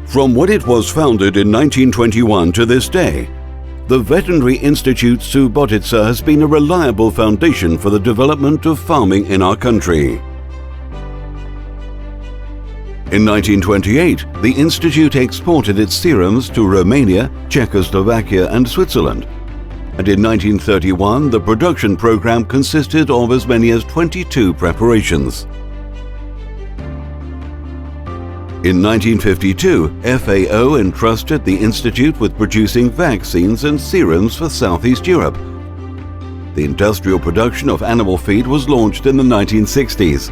From when it was founded in 1921 to this day, the Veterinary Institute Subotica has been a reliable foundation for the development of farming in our country. In 1928, the Institute exported its serums to Romania, Czechoslovakia and Switzerland. And in 1931, the production program consisted of as many as 22 preparations. In 1952, FAO entrusted the Institute with producing vaccines and serums for Southeast Europe. The industrial production of animal feed was launched in the 1960s.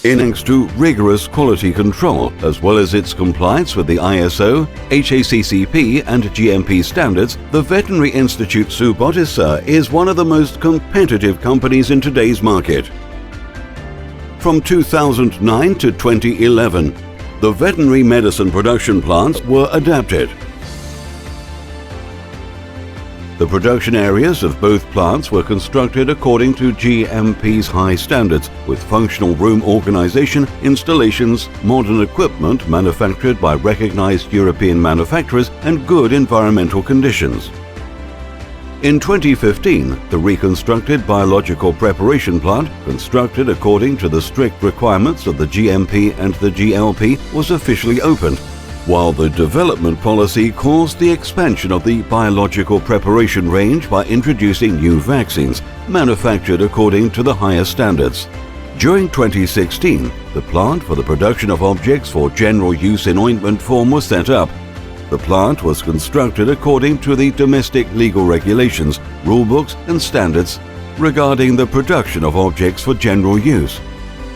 Thanks to rigorous quality control, as well as its compliance with the ISO, HACCP and GMP standards, the Veterinary Institute Subotica is one of the most competitive companies in today's market. From 2009 to 2011, the veterinary medicine production plants were adapted. The production areas of both plants were constructed according to GMP's high standards, with functional room organization, installations, modern equipment manufactured by recognized European manufacturers, and good environmental conditions. In 2015, the reconstructed biological preparation plant, constructed according to the strict requirements of the GMP and the GLP, was officially opened, while the development policy caused the expansion of the biological preparation range by introducing new vaccines, manufactured according to the higher standards. During 2016, the plant for the production of objects for general use in ointment form was set up. The plant was constructed according to the domestic legal regulations, rulebooks and standards regarding the production of objects for general use.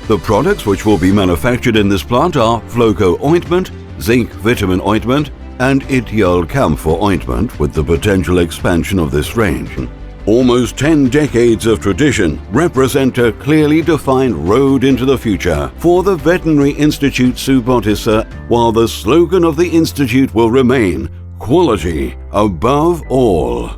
The products which will be manufactured in this plant are Floco ointment, zinc vitamin ointment and Etiol camphor ointment, with the potential expansion of this range. Almost 10 decades of tradition represent a clearly defined road into the future for the Veterinary Institute Subotica, while the slogan of the Institute will remain, "Quality above all."